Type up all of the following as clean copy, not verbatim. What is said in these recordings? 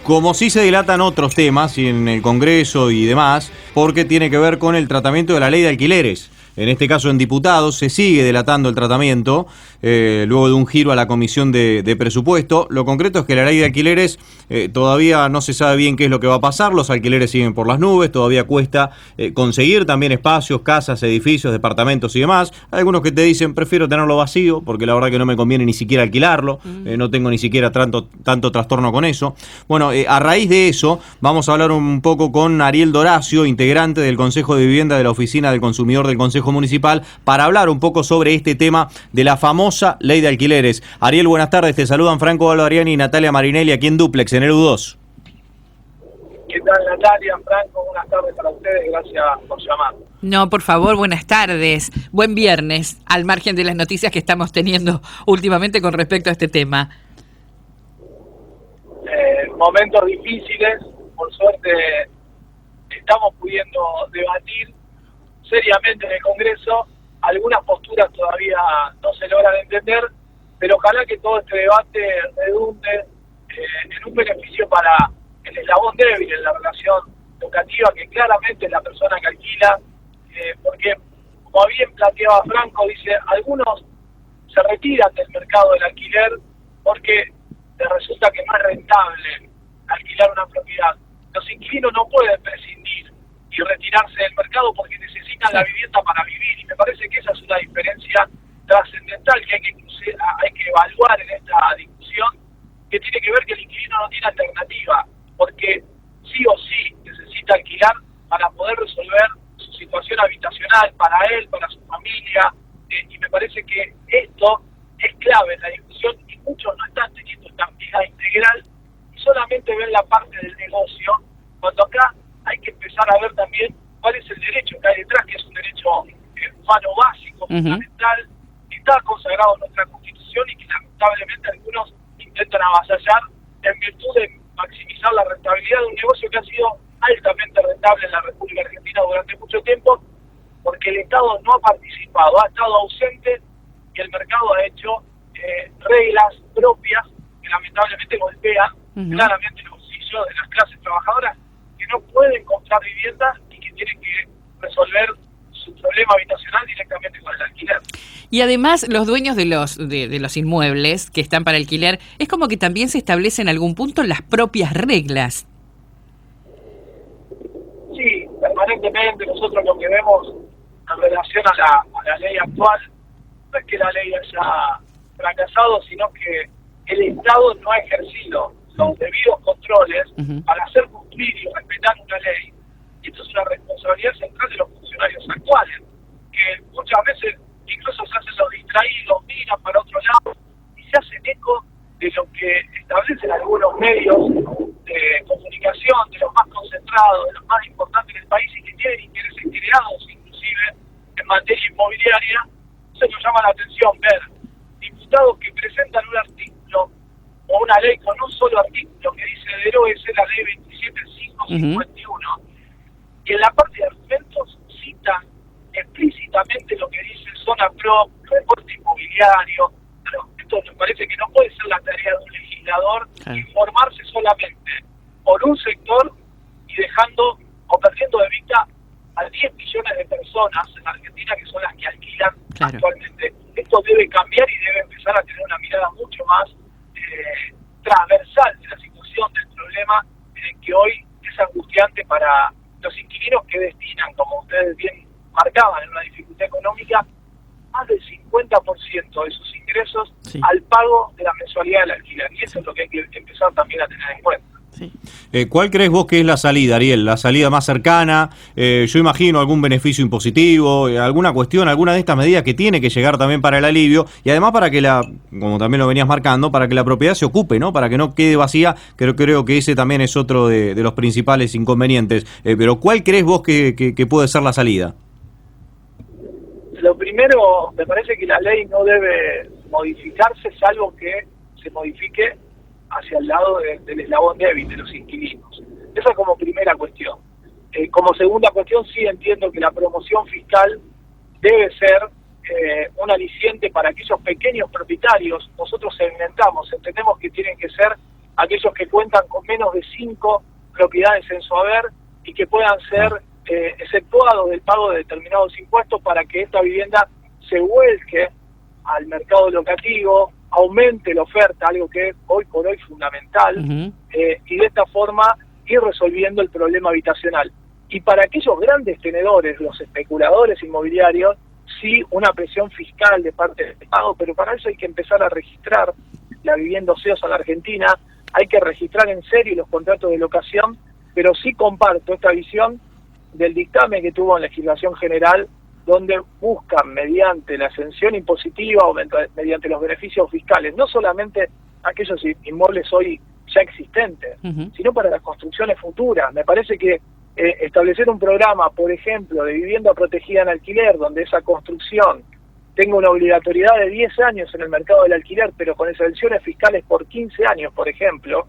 como sí se dilatan otros temas y en el Congreso y demás, porque tiene que ver con el tratamiento de la ley de alquileres. En este caso en diputados se sigue dilatando el tratamiento, luego de un giro a la comisión de presupuesto. Lo concreto es que la ley de alquileres todavía no se sabe bien qué es lo que va a pasar, los alquileres siguen por las nubes, todavía cuesta conseguir también espacios, casas, edificios, departamentos y demás. Hay algunos que te dicen prefiero tenerlo vacío porque la verdad que no me conviene ni siquiera alquilarlo, no tengo ni siquiera tanto trastorno con eso. Bueno, a raíz de eso vamos a hablar un poco con Ariel Doracio, integrante del Consejo de Vivienda de la Oficina del Consumidor del Consejo Municipal, para hablar un poco sobre este tema de la famosa ley de alquileres. Ariel, buenas tardes, te saludan Franco Balvariani y Natalia Marinelli aquí en Duplex, en el U2. ¿Qué tal, Natalia, Franco? Buenas tardes para ustedes, gracias por llamar. No, por favor, buenas tardes. Buen viernes, al margen de las noticias que estamos teniendo últimamente con respecto a este tema. Momentos difíciles, por suerte estamos pudiendo debatir seriamente en el Congreso. Algunas posturas todavía no se logran entender, pero ojalá que todo este debate redunde en un beneficio para el eslabón débil en la relación locativa, que claramente es la persona que alquila, porque, como bien planteaba Franco, dice, algunos se retiran del mercado del alquiler porque les resulta que no es rentable alquilar una propiedad. Los inquilinos no pueden prescindir y retirarse del mercado porque necesitan la vivienda para vivir, y me parece que esa es una diferencia trascendental que hay que evaluar en esta discusión, que tiene que ver que el inquilino no tiene alternativa, porque sí o sí necesita alquilar para poder resolver su situación habitacional, para él, para su familia, y me parece que esto es clave en la discusión, y muchos no están teniendo esta mirada integral y solamente ven la parte del negocio, cuando acá hay que empezar a ver también cuál es el derecho que hay detrás, que es un derecho humano básico, fundamental, que está consagrado en nuestra Constitución y que lamentablemente algunos intentan avasallar en virtud de maximizar la rentabilidad de un negocio que ha sido altamente rentable en la República Argentina durante mucho tiempo, porque el Estado no ha participado, ha estado ausente, y el mercado ha hecho reglas propias que lamentablemente golpean claramente el bolsillo de las clases trabajadoras que no pueden comprar viviendas y que tienen que resolver su problema habitacional directamente con el alquiler. Y además los dueños de los inmuebles que están para alquiler, es como que también se establecen en algún punto las propias reglas. Sí, permanentemente nosotros lo que vemos en relación a la ley actual no es que la ley haya fracasado, sino que el Estado no ha ejercido los debidos controles para hacer cumplir y respetar una ley. Y esto es una responsabilidad central de los funcionarios actuales, que muchas veces incluso se hacen los distraídos, miran para otro lado y se hacen eco de lo que establecen algunos medios de comunicación, de los más concentrados, de los más importantes del país y que tienen intereses creados inclusive en materia inmobiliaria. Entonces nos llama la atención ver diputados que presentan un artículo o una ley con un solo artículo que dice deróguese la ley 27551 y en la parte de argumentos citan explícitamente lo que dice zona pro, reporte inmobiliario. Pero esto me parece que no puede ser la tarea de un legislador informarse solamente por un sector y dejando o perdiendo de vista a 10 millones de personas en Argentina que son las que alquilan actualmente. Esto debe cambiar y debe empezar a tener una mirada mucho más transversal de la situación, del problema que hoy es angustiante para los inquilinos que destinan, como ustedes bien marcaban, en una dificultad económica, más del 50% de sus ingresos al pago de la mensualidad del alquiler. Y eso es lo que hay que empezar también a tener en cuenta. Sí. ¿Cuál crees vos que es la salida, Ariel? ¿La salida más cercana? Yo imagino algún beneficio impositivo, alguna cuestión, alguna de estas medidas que tiene que llegar también para el alivio y además para que como también lo venías marcando, para que la propiedad se ocupe, ¿no? Para que no quede vacía, creo que ese también es otro de los principales inconvenientes. Pero ¿cuál crees vos que puede ser la salida? Lo primero, me parece que la ley no debe modificarse salvo que se modifique hacia el lado del eslabón débil de los inquilinos. Esa como primera cuestión. Como segunda cuestión, sí entiendo que la promoción fiscal debe ser un aliciente para aquellos pequeños propietarios. Nosotros segmentamos, entendemos que tienen que ser aquellos que cuentan con menos de 5 propiedades en su haber y que puedan ser exceptuados del pago de determinados impuestos para que esta vivienda se vuelque al mercado locativo, aumente la oferta, algo que es hoy por hoy fundamental, y de esta forma ir resolviendo el problema habitacional. Y para aquellos grandes tenedores, los especuladores inmobiliarios, sí una presión fiscal de parte del Estado, pero para eso hay que empezar a registrar la vivienda ociosa en la Argentina, hay que registrar en serio los contratos de locación, pero sí comparto esta visión del dictamen que tuvo en legislación general, donde buscan mediante la exención impositiva o mediante los beneficios fiscales, no solamente aquellos inmuebles hoy ya existentes, sino para las construcciones futuras. Me parece que establecer un programa, por ejemplo, de vivienda protegida en alquiler, donde esa construcción tenga una obligatoriedad de 10 años en el mercado del alquiler, pero con exenciones fiscales por 15 años, por ejemplo,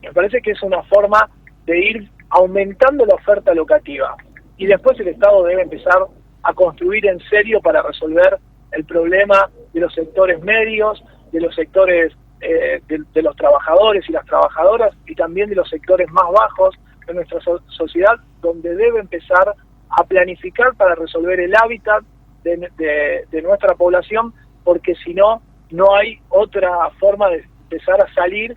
me parece que es una forma de ir aumentando la oferta locativa. Y después el Estado debe empezar a construir en serio para resolver el problema de los sectores medios, de los sectores de los trabajadores y las trabajadoras, y también de los sectores más bajos de nuestra sociedad, donde debe empezar a planificar para resolver el hábitat de nuestra población, porque si no, no hay otra forma de empezar a salir,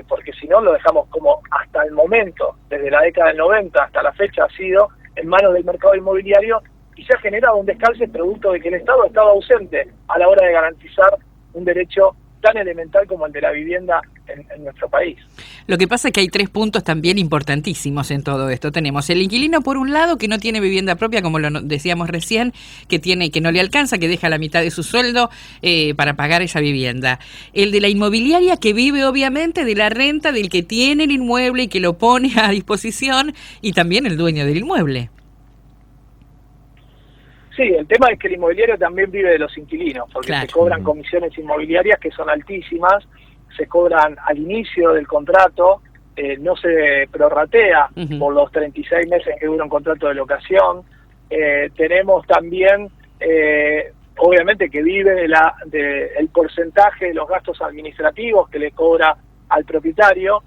porque si no lo dejamos como hasta el momento, desde la década del 90 hasta la fecha, ha sido en manos del mercado inmobiliario, y se ha generado un descalce producto de que el Estado estaba ausente a la hora de garantizar un derecho tan elemental como el de la vivienda en nuestro país. Lo que pasa es que hay 3 puntos también importantísimos en todo esto. Tenemos el inquilino, por un lado, que no tiene vivienda propia, como lo decíamos recién, que no le alcanza, que deja la mitad de su sueldo para pagar esa vivienda. El de la inmobiliaria, que vive obviamente de la renta del que tiene el inmueble y que lo pone a disposición, y también el dueño del inmueble. Sí, el tema es que el inmobiliario también vive de los inquilinos, porque claro, se cobran comisiones inmobiliarias que son altísimas, se cobran al inicio del contrato, no se prorratea por los 36 meses que dura un contrato de locación. Tenemos también, obviamente, que vive el porcentaje de los gastos administrativos que le cobra al propietario.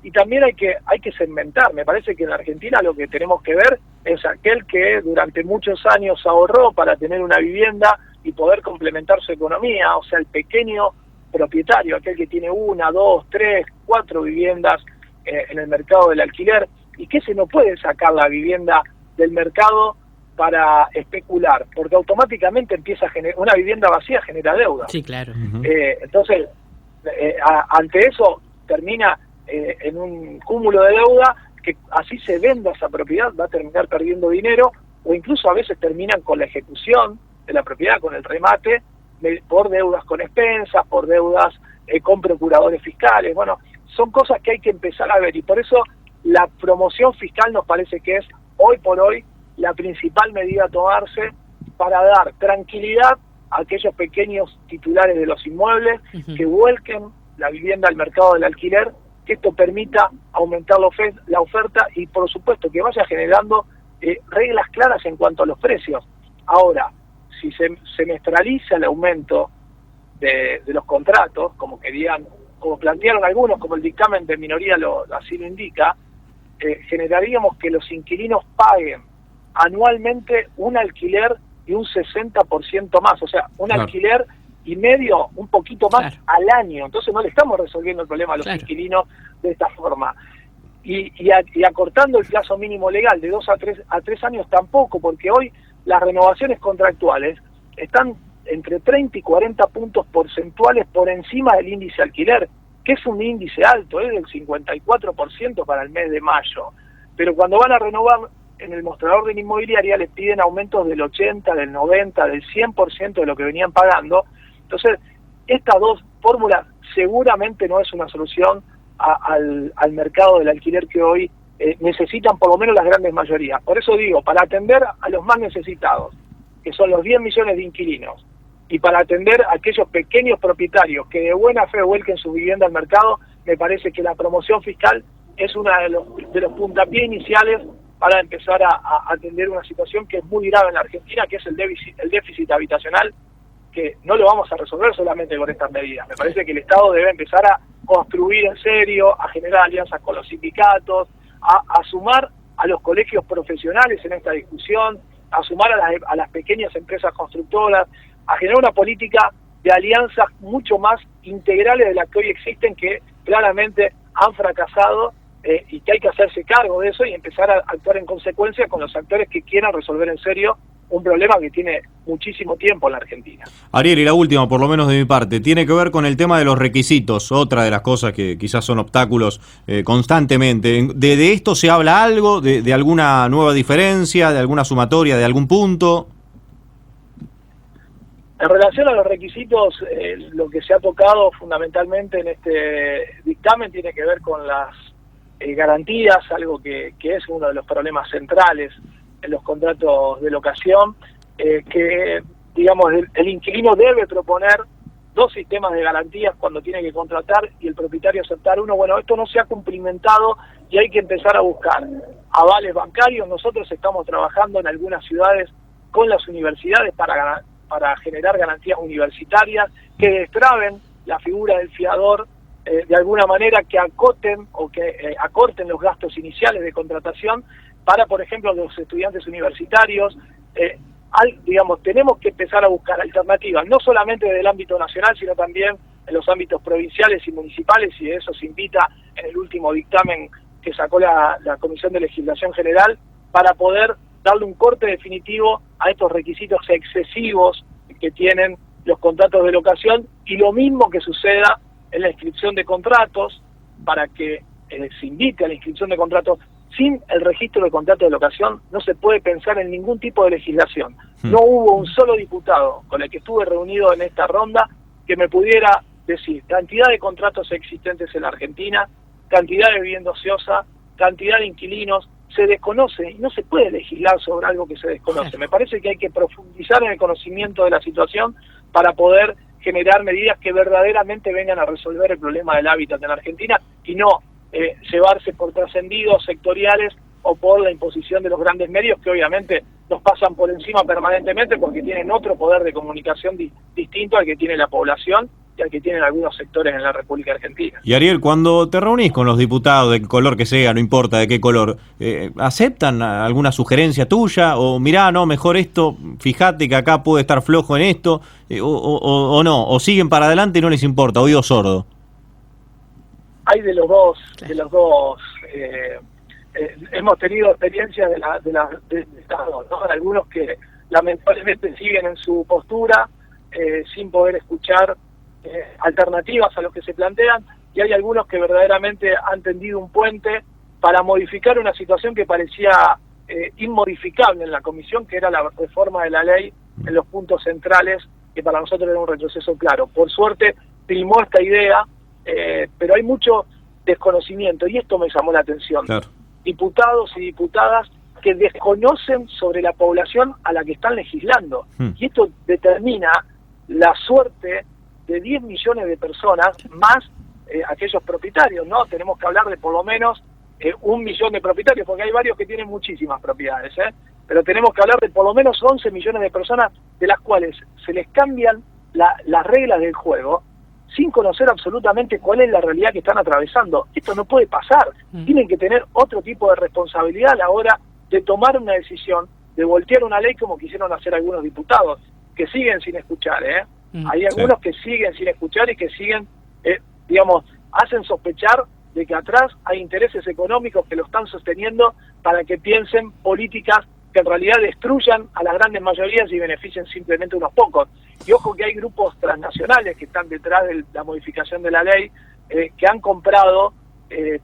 Y también hay que segmentar. Me parece que en Argentina lo que tenemos que ver es aquel que durante muchos años ahorró para tener una vivienda y poder complementar su economía, o sea, el pequeño propietario, aquel que tiene 1, 2, 3, 4 viviendas en el mercado del alquiler, y que se no puede sacar la vivienda del mercado para especular, porque automáticamente empieza a generar, una vivienda vacía genera deuda. Sí, claro. Entonces, ante eso termina en un cúmulo de deuda, que así se venda esa propiedad, va a terminar perdiendo dinero, o incluso a veces terminan con la ejecución de la propiedad, con el remate, por deudas con expensas, por deudas con procuradores fiscales. Bueno, son cosas que hay que empezar a ver, y por eso la promoción fiscal nos parece que es, hoy por hoy, la principal medida a tomarse para dar tranquilidad a aquellos pequeños titulares de los inmuebles, que vuelquen la vivienda al mercado del alquiler, que esto permita aumentar la oferta y, por supuesto, que vaya generando reglas claras en cuanto a los precios. Ahora, si se semestraliza el aumento de los contratos, como plantearon algunos, como el dictamen de minoría así lo indica, generaríamos que los inquilinos paguen anualmente un alquiler y un 60% más, o sea, un alquiler y medio, un poquito más al año. Entonces no le estamos resolviendo el problema a los inquilinos de esta forma. Y acortando el plazo mínimo legal de 2 a 3 años tampoco, porque hoy las renovaciones contractuales están entre 30 y 40 puntos porcentuales por encima del índice alquiler, que es un índice alto, es del 54% para el mes de mayo. Pero cuando van a renovar en el mostrador de la inmobiliaria les piden aumentos del 80, del 90, del 100% de lo que venían pagando. Entonces, estas dos fórmulas seguramente no es una solución al mercado del alquiler que hoy necesitan por lo menos las grandes mayorías. Por eso digo, para atender a los más necesitados, que son los 10 millones de inquilinos, y para atender a aquellos pequeños propietarios que de buena fe vuelquen su vivienda al mercado, me parece que la promoción fiscal es uno de los puntapiés iniciales para empezar a atender una situación que es muy grave en la Argentina, que es el déficit habitacional, que no lo vamos a resolver solamente con estas medidas. Me parece que el Estado debe empezar a construir en serio, a generar alianzas con los sindicatos, a sumar a los colegios profesionales en esta discusión, a sumar a las pequeñas empresas constructoras, a generar una política de alianzas mucho más integrales de las que hoy existen, que claramente han fracasado, y que hay que hacerse cargo de eso y empezar a actuar en consecuencia con los actores que quieran resolver en serio un problema que tiene muchísimo tiempo en la Argentina. Ariel, y la última, por lo menos de mi parte, tiene que ver con el tema de los requisitos, otra de las cosas que quizás son obstáculos constantemente. ¿De esto se habla algo? ¿De alguna nueva diferencia, de alguna sumatoria, de algún punto? En relación a los requisitos, lo que se ha tocado fundamentalmente en este dictamen tiene que ver con las garantías, algo que es uno de los problemas centrales en los contratos de locación, que digamos el inquilino debe proponer 2 sistemas de garantías cuando tiene que contratar y el propietario aceptar uno. Bueno, esto no se ha cumplimentado y hay que empezar a buscar avales bancarios. Nosotros estamos trabajando en algunas ciudades con las universidades para generar garantías universitarias que destraben la figura del fiador, de alguna manera que acoten o que acorten los gastos iniciales de contratación para, por ejemplo, los estudiantes universitarios. Digamos, tenemos que empezar a buscar alternativas, no solamente desde el ámbito nacional, sino también en los ámbitos provinciales y municipales, y de eso se invita en el último dictamen que sacó la Comisión de Legislación General, para poder darle un corte definitivo a estos requisitos excesivos que tienen los contratos de locación, y lo mismo que suceda en la inscripción de contratos, para que se invite a la inscripción de contratos. Sin el registro de contratos de locación no se puede pensar en ningún tipo de legislación. No hubo un solo diputado con el que estuve reunido en esta ronda que me pudiera decir cantidad de contratos existentes en la Argentina, cantidad de vivienda ociosa, cantidad de inquilinos. Se desconoce y no se puede legislar sobre algo que se desconoce. Me parece que hay que profundizar en el conocimiento de la situación para poder generar medidas que verdaderamente vengan a resolver el problema del hábitat en la Argentina, y no llevarse por trascendidos sectoriales o por la imposición de los grandes medios, que obviamente nos pasan por encima permanentemente porque tienen otro poder de comunicación distinto al que tiene la población y al que tienen algunos sectores en la República Argentina. Y Ariel, cuando te reunís con los diputados, de color que sea, no importa de qué color, ¿aceptan alguna sugerencia tuya? O mirá, no, mejor esto, fíjate que acá puede estar flojo en esto, o no, o siguen para adelante y no les importa, oído sordo. Hay de los dos, hemos tenido experiencias de Estado, ¿no? Algunos que lamentablemente siguen en su postura sin poder escuchar alternativas a lo que se plantean, y hay algunos que verdaderamente han tendido un puente para modificar una situación que parecía inmodificable en la comisión, que era la reforma de la ley en los puntos centrales, que para nosotros era un retroceso claro. Por suerte primó esta idea, pero hay mucho desconocimiento, y esto me llamó la atención. Claro. Diputados y diputadas que desconocen sobre la población a la que están legislando, y esto determina la suerte de 10 millones de personas, más aquellos propietarios, ¿no? Tenemos que hablar de por lo menos 1 millón de propietarios, porque hay varios que tienen muchísimas propiedades, pero tenemos que hablar de por lo menos 11 millones de personas, de las cuales se les cambian las reglas del juego sin conocer absolutamente cuál es la realidad que están atravesando. Esto no puede pasar. Tienen que tener otro tipo de responsabilidad a la hora de tomar una decisión, de voltear una ley como quisieron hacer algunos diputados, que siguen sin escuchar, Hay algunos que siguen sin escuchar y que siguen, hacen sospechar de que atrás hay intereses económicos que lo están sosteniendo para que piensen políticas que en realidad destruyan a las grandes mayorías y beneficien simplemente a unos pocos. Y ojo que hay grupos transnacionales que están detrás de la modificación de la ley, que han comprado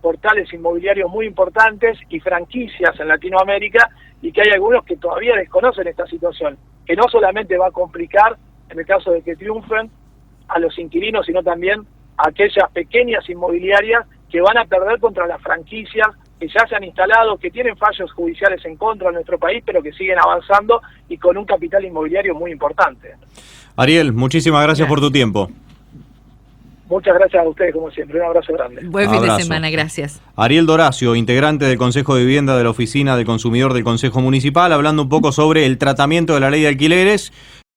portales inmobiliarios muy importantes y franquicias en Latinoamérica, y que hay algunos que todavía desconocen esta situación, que no solamente va a complicar, en el caso de que triunfen, a los inquilinos, sino también a aquellas pequeñas inmobiliarias que van a perder contra las franquicias que ya se han instalado, que tienen fallos judiciales en contra de nuestro país, pero que siguen avanzando y con un capital inmobiliario muy importante. Ariel, muchísimas gracias por tu tiempo. Muchas gracias a ustedes, como siempre. Un abrazo grande. Buen fin de semana, gracias. Ariel Doracio, integrante del Consejo de Vivienda de la Oficina del Consumidor del Consejo Municipal, hablando un poco sobre el tratamiento de la ley de alquileres.